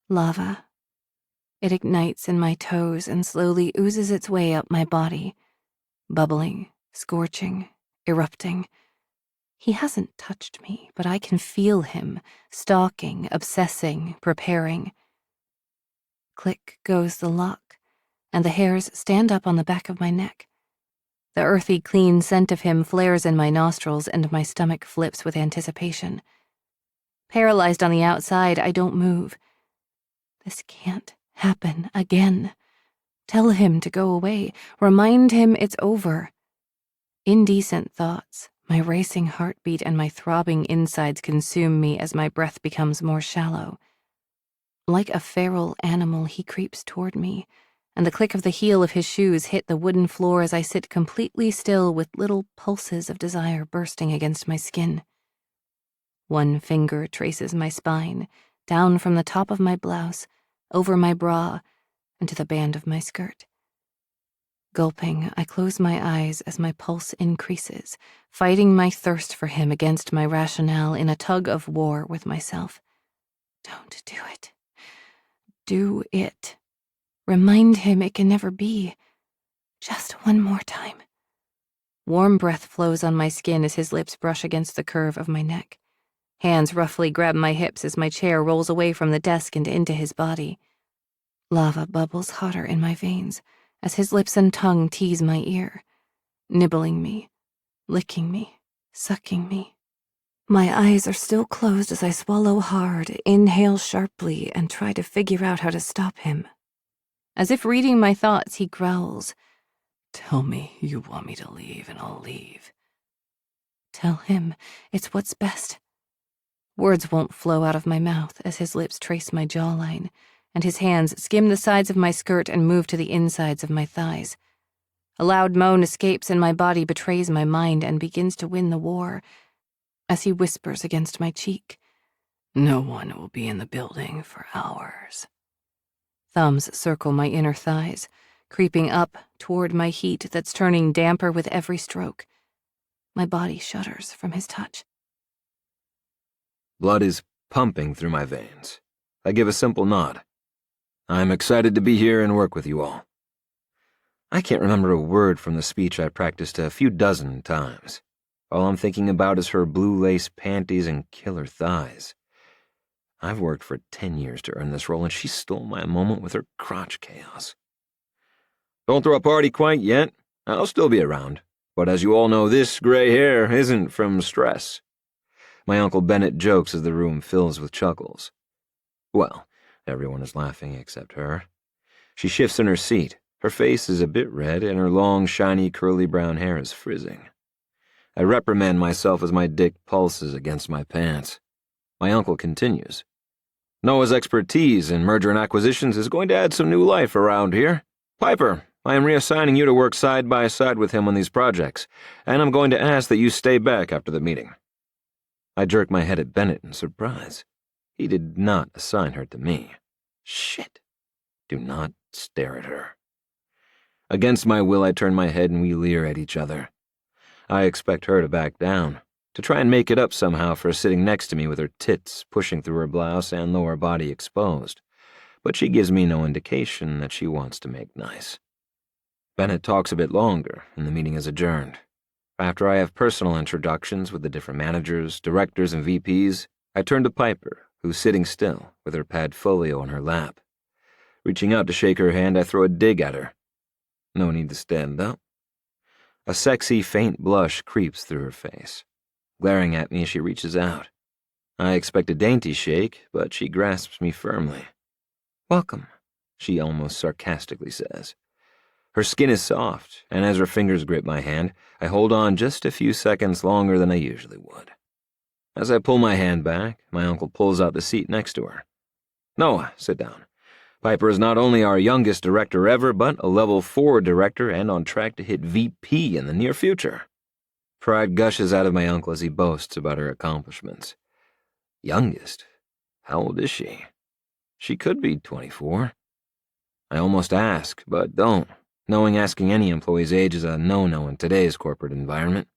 Lava. It ignites in my toes and slowly oozes its way up my body, bubbling, scorching, erupting. He hasn't touched me, but I can feel him, stalking, obsessing, preparing. Click goes the lock, and the hairs stand up on the back of my neck. The earthy, clean scent of him flares in my nostrils, and my stomach flips with anticipation. Paralyzed on the outside, I don't move. This can't happen again. Tell him to go away. Remind him it's over. Indecent thoughts, my racing heartbeat and my throbbing insides consume me as my breath becomes more shallow. Like a feral animal, he creeps toward me, and the click of the heel of his shoes hit the wooden floor as I sit completely still with little pulses of desire bursting against my skin. One finger traces my spine, down from the top of my blouse, over my bra, and to the band of my skirt. Gulping, I close my eyes as my pulse increases, fighting my thirst for him against my rationale in a tug of war with myself. Don't do it. Do it. Remind him it can never be. Just one more time. Warm breath flows on my skin as his lips brush against the curve of my neck. Hands roughly grab my hips as my chair rolls away from the desk and into his body. Lava bubbles hotter in my veins as his lips and tongue tease my ear, nibbling me, licking me, sucking me. My eyes are still closed as I swallow hard, inhale sharply, and try to figure out how to stop him. As if reading my thoughts, he growls, "Tell me you want me to leave and I'll leave." Tell him it's what's best. Words won't flow out of my mouth as his lips trace my jawline, and his hands skim the sides of my skirt and move to the insides of my thighs. A loud moan escapes and my body betrays my mind and begins to win the war, as he whispers against my cheek, "No one will be in the building for hours." Thumbs circle my inner thighs, creeping up toward my heat that's turning damper with every stroke. My body shudders from his touch. Blood is pumping through my veins. I give a simple nod. I'm excited to be here and work with you all. I can't remember a word from the speech I practiced a few dozen times. All I'm thinking about is her blue lace panties and killer thighs. I've worked for 10 years to earn this role, and she stole my moment with her crotch chaos. Don't throw a party quite yet. I'll still be around. But as you all know, this gray hair isn't from stress. My Uncle Bennett jokes as the room fills with chuckles. Well, everyone is laughing except her. She shifts in her seat. Her face is a bit red, and her long, shiny, curly brown hair is frizzing. I reprimand myself as my dick pulses against my pants. My uncle continues. Noah's expertise in merger and acquisitions is going to add some new life around here. Piper, I am reassigning you to work side by side with him on these projects, and I'm going to ask that you stay back after the meeting. I jerk my head at Bennett in surprise. He did not assign her to me. Shit. Do not stare at her. Against my will, I turn my head and we leer at each other. I expect her to back down, to try and make it up somehow for sitting next to me with her tits pushing through her blouse and lower body exposed, but she gives me no indication that she wants to make nice. Bennett talks a bit longer, and the meeting is adjourned. After I have personal introductions with the different managers, directors, and VPs, I turn to Piper, who's sitting still with her padfolio on her lap. Reaching out to shake her hand, I throw a dig at her. No need to stand up. A sexy, faint blush creeps through her face. Glaring at me, she reaches out. I expect a dainty shake, but she grasps me firmly. "Welcome," she almost sarcastically says. Her skin is soft, and as her fingers grip my hand, I hold on just a few seconds longer than I usually would. As I pull my hand back, my uncle pulls out the seat next to her. "Noah, sit down. Piper is not only our youngest director ever, but a level 4 director and on track to hit VP in the near future." Pride gushes out of my uncle as he boasts about her accomplishments. Youngest? How old is she? She could be 24. I almost ask, but don't, knowing asking any employee's age is a no-no in today's corporate environment.